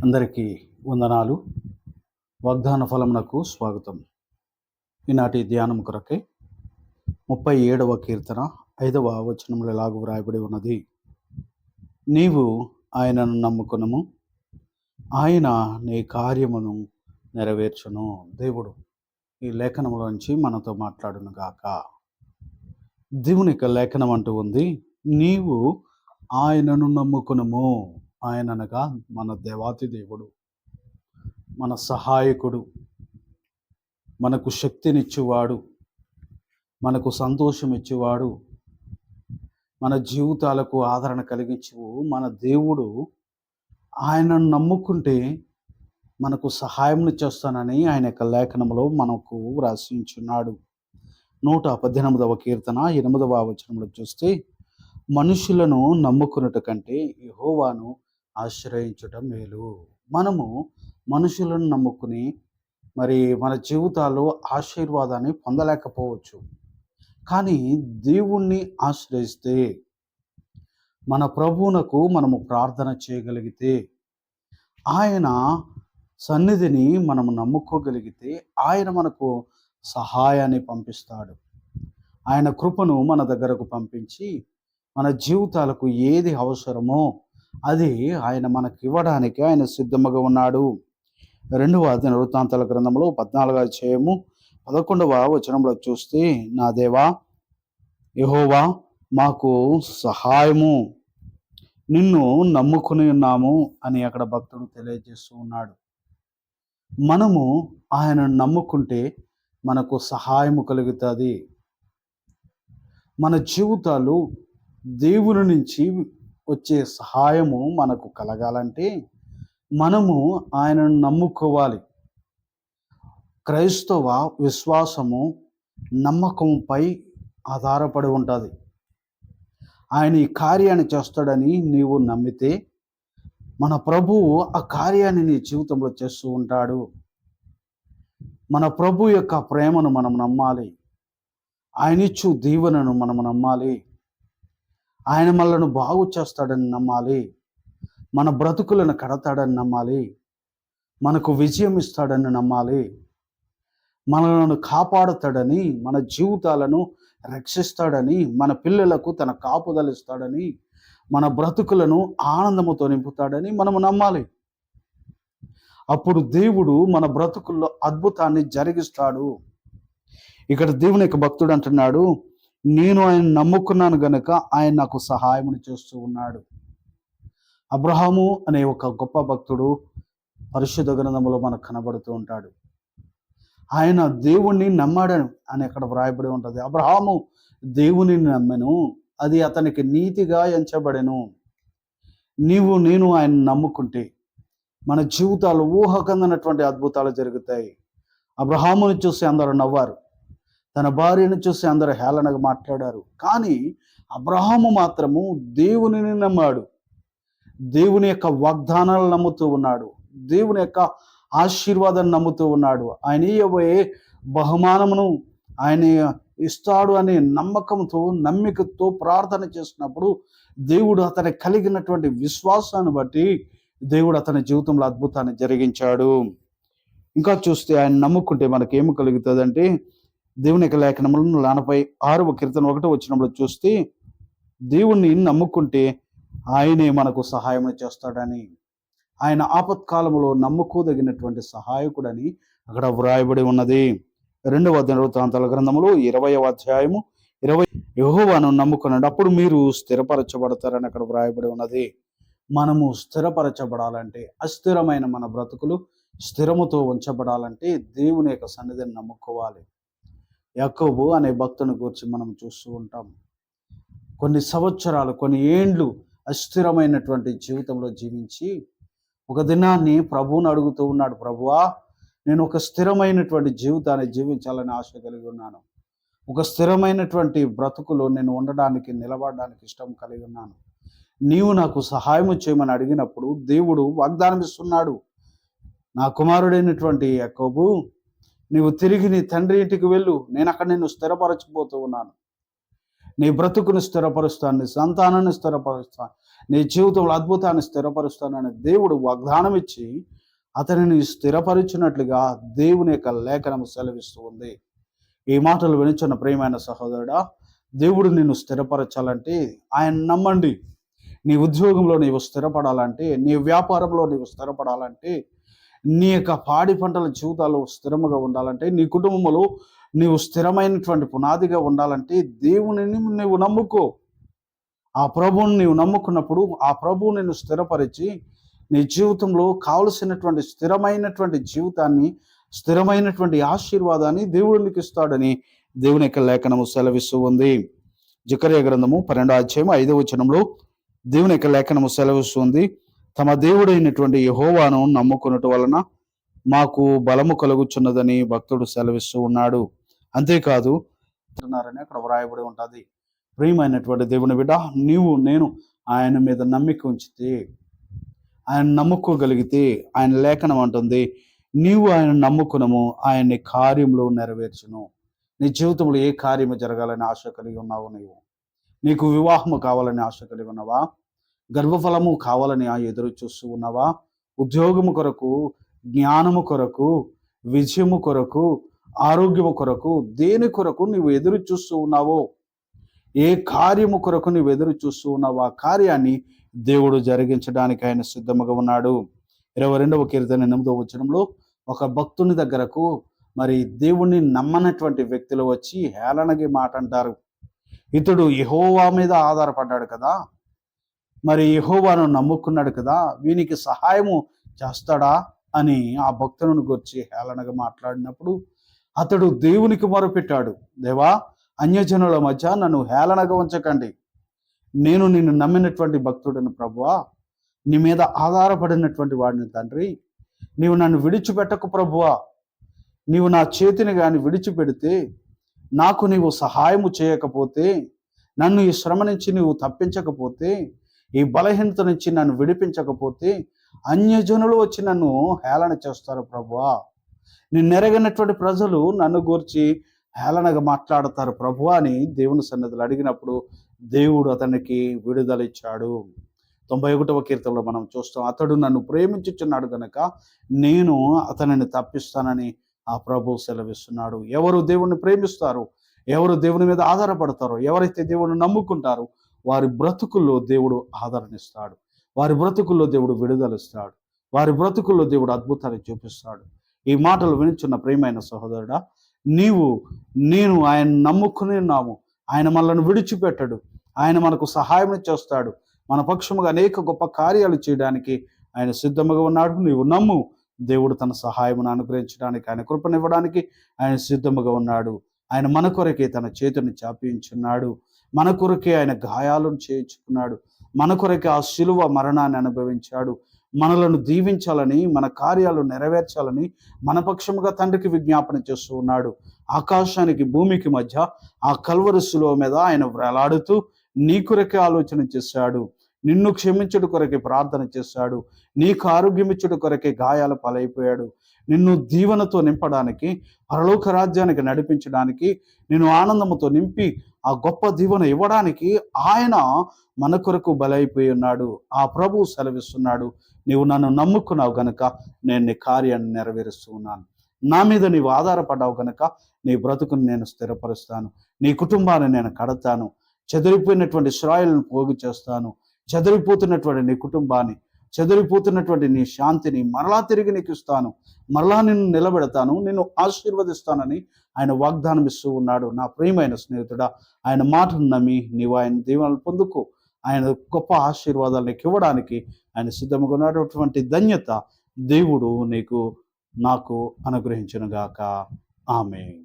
అందరికీ వందనాలు. వాగ్దాన ఫలమునకు స్వాగతం. ఈనాటి ధ్యానం కొరకై 37వ కీర్తన 5వ వచనములో ఇలాగు వ్రాయబడి ఉన్నది. నీవు ఆయనను నమ్ముకొనుము, ఆయన నీ కార్యమును నెరవేర్చును. దేవుడు ఈ లేఖనములోంచి మనతో మాట్లాడును గాక. దేవుని యొక్క లేఖనం అంటూ ఉంది, నీవు ఆయనను నమ్ముకొనుము. ఆయన అనగా మన దేవాతి దేవుడు, మన సహాయకుడు, మనకు శక్తినిచ్చేవాడు, మనకు సంతోషం ఇచ్చేవాడు, మన జీవితాలకు ఆదరణ కలిగించు మన దేవుడు. ఆయనను నమ్ముకుంటే మనకు సహాయం చేస్తానని ఆయన యొక్క లేఖనంలో మనకు వ్రాసించున్నాడు. 118వ కీర్తన 8వ వచనంలో చూస్తే, మనుషులను నమ్ముకున్నట కంటే యెహోవాను ఆశ్రయించుట మేలు. మనము మనుషులను నమ్ముకుని మన జీవితాల్లో ఆశీర్వాదాన్ని పొందలేకపోవచ్చు. కానీ దేవుణ్ణి ఆశ్రయిస్తే, మన ప్రభువునకు మనము ప్రార్థన చేయగలిగితే, ఆయన సన్నిధిని మనము నమ్ముకోగలిగితే, ఆయన మనకు సహాయాన్ని పంపిస్తాడు. ఆయన కృపను మన దగ్గరకు పంపించి మన జీవితాలకు ఏది అవసరమో అది ఆయన మనకి ఇవ్వడానికి ఆయన సిద్ధముగా ఉన్నాడు. 2వ దినవృత్తాంతాల గ్రంథంలో 14వ అధ్యాయము 11వ వచనంలో చూస్తే, నా దేవా యెహోవా మాకు సహాయము, నిన్ను నమ్ముకుని ఉన్నాము అని అక్కడ భక్తుడు తెలియజేస్తూ ఉన్నాడు. మనము ఆయనను నమ్ముకుంటే మనకు సహాయము కలుగుతుంది. మన జీవితాలు దేవుని నుంచి వచ్చే సహాయము మనకు కలగాలంటే మనము ఆయనను నమ్ముకోవాలి. క్రైస్తవ విశ్వాసము నమ్మకంపై ఆధారపడి ఉంటుంది. ఆయన ఈ కార్యాన్ని చేస్తాడని నీవు నమ్మితే, మన ప్రభువు ఆ కార్యాన్ని నీ జీవితంలో చేస్తూ ఉంటాడు. మన ప్రభు యొక్క ప్రేమను మనం నమ్మాలి. ఆయన ఇచ్చు దీవెనను మనం నమ్మాలి. ఆయన మనలను బాగు చేస్తాడని నమ్మాలి. మన బ్రతుకులను కడతాడని నమ్మాలి. మనకు విజయం ఇస్తాడని నమ్మాలి. మనలను కాపాడుతాడని, మన జీవితాలను రక్షిస్తాడని, మన పిల్లలకు తన కాపుదల ఇస్తాడని, మన బ్రతుకులను ఆనందముతో నింపుతాడని మనము నమ్మాలి. అప్పుడు దేవుడు మన బ్రతుకుల్లో అద్భుతాన్ని జరిగిస్తాడు. ఇక్కడ దేవుని యొక్క భక్తుడు అంటున్నాడు, నేను ఆయన నమ్ముకున్నాను గనుక ఆయన నాకు సహాయం చేస్తూ ఉన్నాడు. అబ్రహాము అనే ఒక గొప్ప భక్తుడు పరిశుద్ధ గ్రంథంలో మనకు కనబడుతూ ఉంటాడు. ఆయన దేవుణ్ణి నమ్మాడని అని అక్కడ వ్రాయబడి ఉంటుంది. అబ్రహాము దేవుని నమ్మెను, అది అతనికి నీతిగా ఎంచబడెను. నేను ఆయన నమ్ముకుంటే మన జీవితాలు ఊహకందనటువంటి అద్భుతాలు జరుగుతాయి. అబ్రహాముని చూసి అందరూ నవ్వారు, తన భార్యను చూసి అందరూ హేళనగా మాట్లాడారు. కానీ అబ్రహాము మాత్రము దేవునిని నమ్మాడు. దేవుని యొక్క వాగ్దానాలు నమ్ముతూ ఉన్నాడు. దేవుని యొక్క ఆశీర్వాదాన్ని నమ్ముతూ ఉన్నాడు. ఆయన ఇయ్యబోయే బహుమానమును ఆయన ఇస్తాడు అనే నమ్మకంతో, నమ్మికతో ప్రార్థన చేసినప్పుడు దేవుడు అతని కలిగినటువంటి విశ్వాసాన్ని బట్టి దేవుడు అతని జీవితంలో అద్భుతాన్ని జరిగించాడు. ఇంకా చూస్తే ఆయన నమ్ముకుంటే మనకి ఏమి కలుగుతుంది అంటే, దేవుని యొక్క లేఖనములను 46వ కీర్తన 1వ వచనంలో చూస్తే, దేవుణ్ణి నమ్ముకుంటే ఆయనే మనకు సహాయం చేస్తాడని, ఆయన ఆపత్కాలంలో నమ్ముకోదగినటువంటి సహాయకుడని అక్కడ వ్రాయబడి ఉన్నది. 2వ దినవృత్తాంతాల గ్రంథములో 20వ అధ్యాయము 20, యెహోవాను నమ్ముకున్నాడు అప్పుడు మీరు స్థిరపరచబడతారని అక్కడ వ్రాయబడి ఉన్నది. మనము స్థిరపరచబడాలంటే, అస్థిరమైన మన బ్రతుకులు స్థిరముతో ఉంచబడాలంటే దేవుని యొక్క సన్నిధిని నమ్ముకోవాలి. యాకోబు అనే భక్తుని గురించి మనం చూస్తూ ఉంటాం. కొన్ని సంవత్సరాలు, కొన్ని ఏండ్లు అస్థిరమైనటువంటి జీవితంలో జీవించి ఒక దినాన్ని ప్రభువుని అడుగుతూ ఉన్నాడు, ప్రభువా నేను ఒక స్థిరమైనటువంటి జీవితాన్ని జీవించాలని ఆశ కలిగి ఉన్నాను. ఒక స్థిరమైనటువంటి బ్రతుకులో నేను ఉండడానికి, నిలబడడానికి ఇష్టం కలిగి ఉన్నాను. నీవు నాకు సహాయం చేయమని అడిగినప్పుడు దేవుడు వాగ్దానం ఇస్తున్నాడు, నా కుమారుడైనటువంటి యాకోబు, నీవు తిరిగి నీ తండ్రి ఇంటికి వెళ్ళు, నేను అక్కడ నిన్ను స్థిరపరచబోతూ ఉన్నాను. నీ బ్రతుకును స్థిరపరుస్తాను, నీ సంతానాన్ని స్థిరపరుస్తాను, నీ జీవితంలో అద్భుతాన్ని స్థిరపరుస్తానని దేవుడు వాగ్దానం ఇచ్చి అతనిని స్థిరపరిచినట్లుగా దేవుని యొక్క లేఖనం సెలవిస్తూ ఉంది. ఈ మాటలు వినిచున్న ప్రియమైన సహోదరుడా, దేవుడు నిన్ను స్థిరపరచాలంటే ఆయన నమ్మండి. నీ ఉద్యోగంలో నీవు స్థిరపడాలంటే, నీ వ్యాపారంలో నీవు స్థిరపడాలంటే, నీ యొక్క పాడి పంటల జీవితాలు స్థిరముగా ఉండాలంటే, నీ కుటుంబంలో నీవు స్థిరమైనటువంటి పునాదిగా ఉండాలంటే దేవునిని నీవు నమ్ముకో. ఆ ప్రభువుని నీవు నమ్ముకున్నప్పుడు ఆ ప్రభువు నిన్ను స్థిరపరిచి నీ జీవితంలో కావలసినటువంటి స్థిరమైనటువంటి జీవితాన్ని, స్థిరమైనటువంటి ఆశీర్వాదాన్ని దేవుడు నీకు ఇస్తాడని దేవుని యొక్క లేఖనము సెలవిస్తూ ఉంది. జకర్యా గ్రంథము 12వ అధ్యాయం 5వ వచనంలో దేవుని యొక్క లేఖనము సెలవిస్తుంది, తమ దేవుడైనటువంటి యెహోవాను నమ్ముకొనుట వలన మాకు బలము కలుగుచున్నదని భక్తుడు సెలవిస్తూ ఉన్నాడు. అంతేకాదు అన్నారని అక్కడ వ్రాయబడి ఉంటుంది. ప్రియమైనటువంటి దేవుని బిడ్డ, నేను ఆయన మీద నమ్మిక ఉంచితే, ఆయన నమ్ముకోగలిగితే, ఆయన లేఖనం అంటుంది, నీవు ఆయన నమ్ముకునము ఆయన్ని కార్యములు నెరవేర్చును. నీ జీవితంలో ఏ కార్యము జరగాలని ఆశ కలిగి ఉన్నావు? నీకు వివాహము కావాలని ఆశ కలిగి ఉన్నావా? గర్భఫలము కావాలని ఎదురు చూస్తూ ఉన్నావా? ఉద్యోగము కొరకు, జ్ఞానము కొరకు, విజయము కొరకు, ఆరోగ్యము కొరకు, దేని కొరకు నీవు ఎదురు చూస్తూ ఉన్నావో, ఏ కార్యము కొరకు నీవు ఎదురు చూస్తూ ఉన్నావో ఆ కార్యాన్ని దేవుడు జరిగించడానికి ఆయన సిద్ధముగా ఉన్నాడు. 22వ కీర్తన 8వ వచనంలో ఒక భక్తుని దగ్గరకు మరి దేవుణ్ణి నమ్మనటువంటి వ్యక్తులు వచ్చి హేళనగా మాట అంటారు. ఇతడు యెహోవా మీద ఆధారపడ్డాడు కదా, మరి యెహోవాను నమ్ముకున్నాడు కదా, వీనికి సహాయము చేస్తాడా అని ఆ భక్తులను గురించి హేళనగా మాట్లాడినప్పుడు అతడు దేవునికి మొరపెట్టాడు, దేవా, అన్యజనుల మధ్య నన్ను హేళనగా ఉంచకండి. నేను నిన్ను నమ్మినటువంటి భక్తుడిని ప్రభువా, నీ మీద ఆధారపడినటువంటి వాడిని తండ్రి, నీవు నన్ను విడిచిపెట్టకు ప్రభువా. నీవు నా చేతిని కానీ విడిచిపెడితే, నాకు నీవు సహాయము చేయకపోతే, నన్ను ఈ శ్రమ నుంచి నీవు తప్పించకపోతే, ఈ బలహీనత నుంచి నన్ను విడిపించకపోతే అన్యజనులు వచ్చి నన్ను హేళన చేస్తారు ప్రభువా. నిన్నెరగనటువంటి ప్రజలు నన్ను గూర్చి హేళనగా మాట్లాడతారు ప్రభువా అని దేవుని సన్నిధిలో అడిగినప్పుడు దేవుడు అతనికి విడుదల ఇచ్చాడు. 91వ కీర్తనలో మనం చూస్తాం, అతడు నన్ను ప్రేమించుచున్నాడు గనక నేను అతనిని తప్పిస్తానని ఆ ప్రభు సెలవిస్తున్నాడు. ఎవరు దేవుణ్ణి ప్రేమిస్తారు, ఎవరు దేవుని మీద ఆధారపడతారో, ఎవరైతే దేవుని నమ్ముకుంటారో వారి బ్రతుకుల్లో దేవుడు ఆదరణిస్తాడు, వారి బ్రతుకుల్లో దేవుడు విడుదలిస్తాడు, వారి బ్రతుకుల్లో దేవుడు అద్భుతాన్ని చూపిస్తాడు. ఈ మాటలు వినిచున్న ప్రియమైన సహోదరుడా, నేను ఆయన నమ్ముకుని ఉన్నాము. ఆయన మనల్ని విడిచిపెట్టడు, ఆయన మనకు సహాయం చేస్తాడు, మన పక్షముగా అనేక గొప్ప కార్యాలు చేయడానికి ఆయన సిద్ధముగా ఉన్నాడు. నీవు నమ్ము, దేవుడు తన సహాయమును అనుగ్రహించడానికి, ఆయన కృపనివ్వడానికి ఆయన సిద్ధముగా ఉన్నాడు. ఆయన మన కొరకే తన చేతిని చాపించున్నాడు, మన కొరకే ఆయన గాయాలను చేయించుకున్నాడు, మన కొరకే ఆ శిలువ మరణాన్ని అనుభవించాడు. మనలను దీవించాలని, మన కార్యాలు నెరవేర్చాలని మన పక్షముగా తండ్రికి విజ్ఞాపన చేస్తూ ఉన్నాడు. ఆకాశానికి భూమికి మధ్య ఆ కల్వరి శిలువ మీద ఆయన వేలాడుతూ నీ కొరకే ఆలోచన చేశాడు, నిన్ను క్షమించుడు కొరకే ప్రార్థన చేశాడు, నీకు ఆరోగ్యం ఇచ్చుడు కొరకే గాయాల పాలైపోయాడు, నిన్ను దీవెనతో నింపడానికి, పరలోక రాజ్యానికి నడిపించడానికి, నిన్ను ఆనందముతో నింపి ఆ గొప్ప దీవెన ఇవ్వడానికి ఆయన మన కొరకు బలైపోయి ఉన్నాడు. ఆ ప్రభువు సెలవిస్తున్నాడు, నీవు నన్ను నమ్ముకున్నావు గనుక నేను నీ కార్యాన్ని నెరవేరుస్తూ ఉన్నాను. నా మీద నీవు ఆధారపడ్డావు గనుక నీ బ్రతుకుని నేను స్థిరపరుస్తాను, నీ కుటుంబాన్ని నేను కడతాను, చెదిరిపోయినటువంటి ఇశ్రాయేలును పోగు చేస్తాను, చెదిరిపోతున్నటువంటి నీ కుటుంబాన్ని, చెదిరిపోతున్నటువంటి నీ శాంతిని మరలా తిరిగి నీకు ఇస్తాను, మరలా నిన్ను నిలబెడతాను, నిన్ను ఆశీర్వదిస్తానని ఆయన వాగ్దానం ఇస్తూ ఉన్నాడు. నా ప్రియమైన స్నేహితుడా, ఆయన మాటను నమ్మి నీవు ఆయన దీవెనలు పొందుకో. ఆయన గొప్ప ఆశీర్వాదాలు నీకు ఇవ్వడానికి ఆయన సిద్ధంగా ఉన్నటువంటి ధన్యత దేవుడు నాకు అనుగ్రహించును గాక. ఆమేన్.